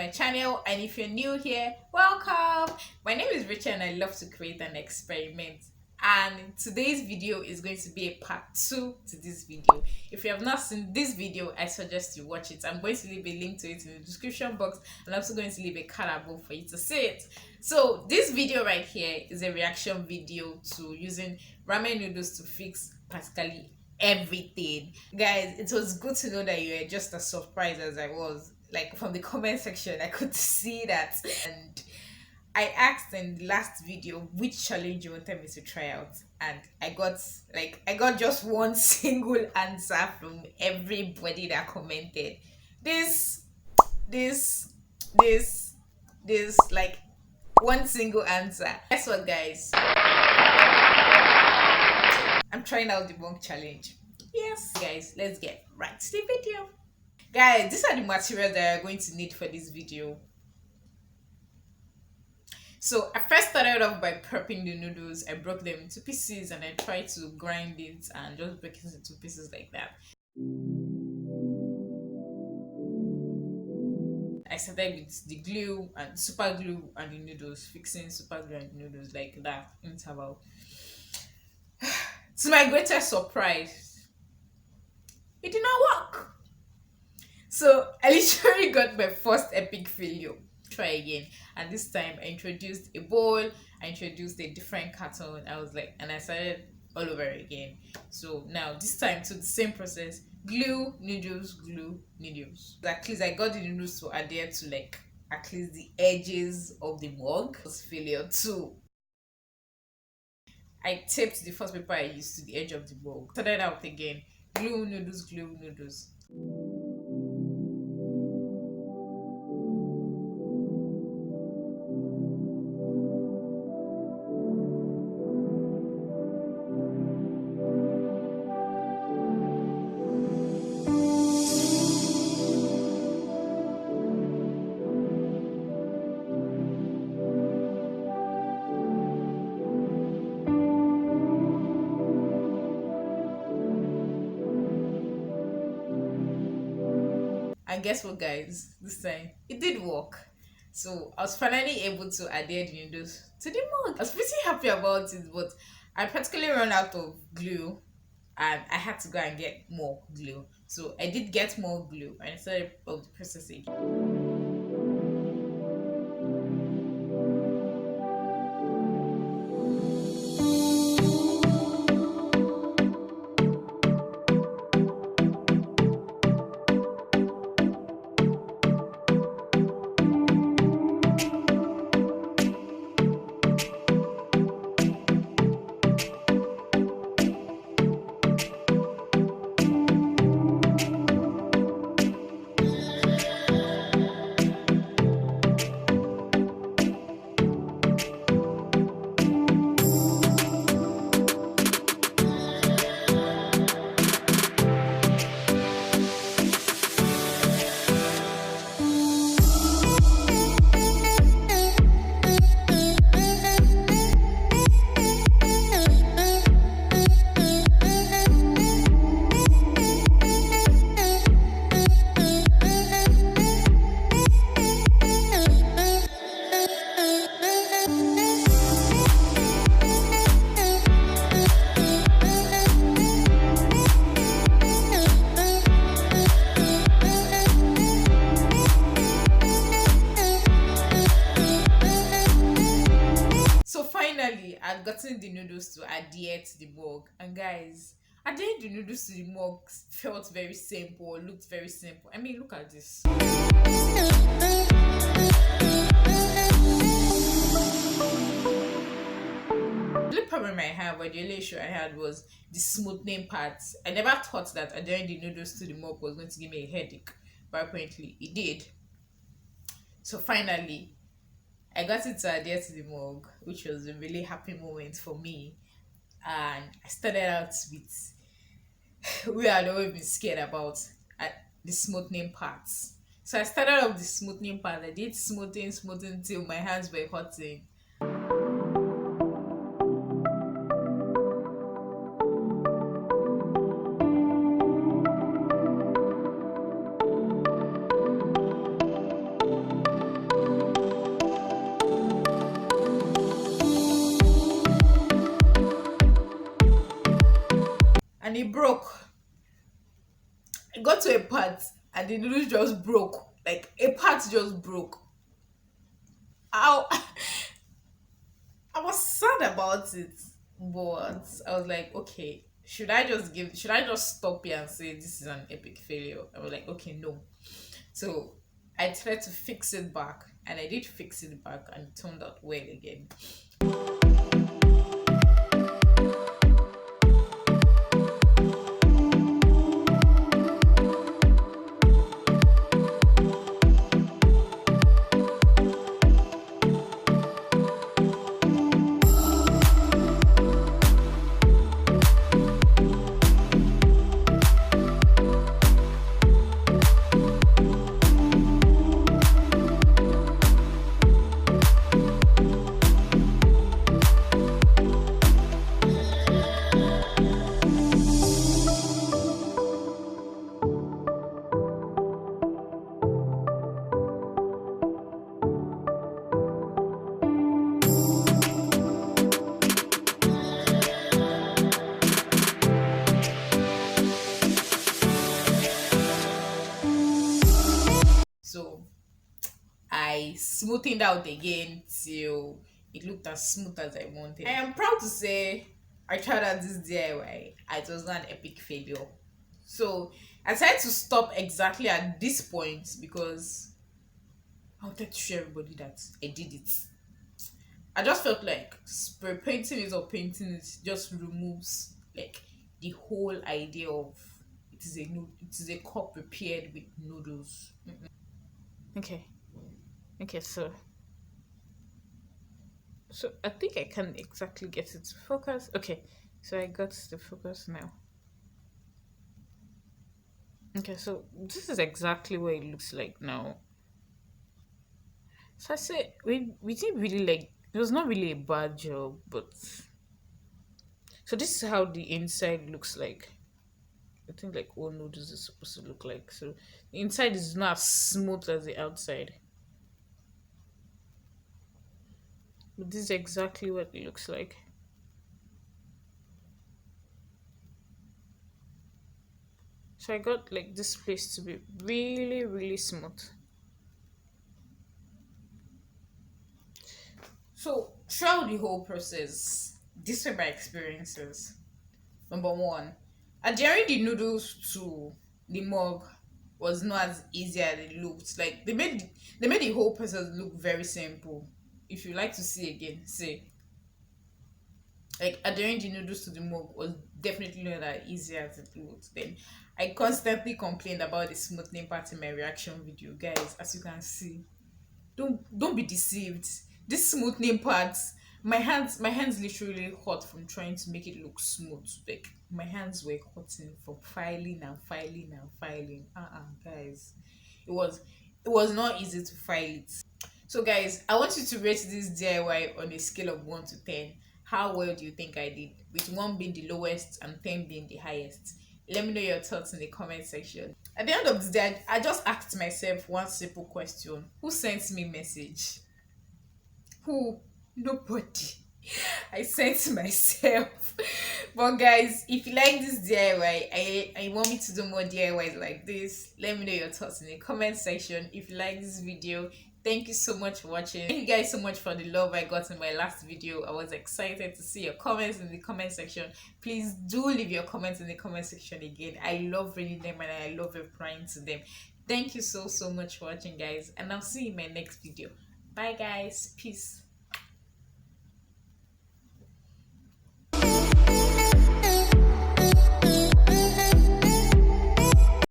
my channel, and if you're new here, welcome. My name is Rachel and I love to create and experiment, and today's video is going to be a part 2 to this video. If you have not seen this video, I suggest you watch it. I'm going to leave a link to it in the description box, and I'm also going to leave a card above for you to see it. So this video right here is a reaction video to using ramen noodles to fix practically everything. Guys, it was good to know that you were just as surprised as I was. Like, from the comment section I could see that, and I asked in the last video which challenge you wanted me to try out, and I got just one single answer from everybody that commented. This, like one single answer. Guess what, guys? I'm trying out the monk challenge. Yes, guys, let's get right to the video. Guys, these are the materials that you're going to need for this video. So I first started off by prepping the noodles. I broke them into pieces and I tried to grind it and just break it into pieces like that. I started with the glue and super glue and the noodles, fixing super glue and the noodles like that interval. To my greatest surprise, it did not work. So I literally got my first epic failure. Try again, and this time I introduced a bowl, I introduced a different carton. And I started all over again. So now this time to the same process: glue, noodles, glue, noodles. At least I got the noodles to adhere to like at least the edges of the mug. It was failure too. I taped the first paper I used to the edge of the mug. Started out again: glue, noodles, glue, noodles. And guess what, guys? This time it did work. So I was finally able to adhere the noodles to the mug. I was pretty happy about it, but I practically ran out of glue and I had to go and get more glue. So I did get more glue and I started the process again. I'd gotten the noodles to adhere to the mug, and guys, adhering the noodles to the mug felt very simple, looked very simple. I mean, look at this. The only problem I had, or the only issue I had, was the smoothing parts. I never thought that adhering the noodles to the mug was going to give me a headache, but apparently it did. So finally I got it to adhere to the mug, which was a really happy moment for me. And I started out with we had always been scared about the smoothing parts. So I started off the smoothing part. I did smoothing till my hands were hurting. and it broke. It got to a part and the noodles just broke. Like a part just broke. Ow. I was sad about it, but I was like, okay, should I just stop here and say this is an epic failure? I was like, okay, no. So I tried to fix it back, and I did fix it back, and it turned out well again. So I smoothed out again till it looked as smooth as I wanted. I am proud to say I tried out this DIY. It was not an epic failure. So I decided to stop exactly at this point because I wanted to show everybody that I did it. I just felt like spray painting it or painting it just removes like the whole idea of it is a cup prepared with noodles. Okay. Okay, so I think I can exactly get it to focus. Okay, so I got the focus now. Okay, so this is exactly what it looks like now. So I say we didn't really like it was not really a bad job, but so this is how the inside looks like. I think like all noodles is supposed to look like. So the inside is not as smooth as the outside. But this is exactly what it looks like. So I got like this place to be really, really smooth. So throughout the whole process, these were my experiences. Number one, adhering the noodles to the mug was not as easy as it looked. Like they made the whole process look very simple. If you like to see again, see. Like adhering the noodles to the mug was definitely not that easy as it looked. Then I constantly complained about the smoothing part in my reaction video, guys. As you can see, don't be deceived. This smoothing part, my hands literally hot from trying to make it look smooth. Like my hands were hurting from filing and filing and filing. Guys, it was it was not easy to file it. So guys, I want you to rate this DIY on a scale of 1 to 10. How well do you think I did? With 1 being the lowest and 10 being the highest. Let me know your thoughts in the comment section. At the end of the day, I just asked myself one simple question. Who sent me message? Who? Nobody. I sent myself. But guys, if you like this DIY, I want me to do more DIYs like this, let me know your thoughts in the comment section. If you like this video, thank you so much for watching. Thank you guys so much for the love I got in my last video. I was excited to see your comments in the comment section. Please do leave your comments in the comment section again. I love reading them and I love replying to them. Thank you so much for watching, guys, and I'll see you in my next video. Bye guys, peace.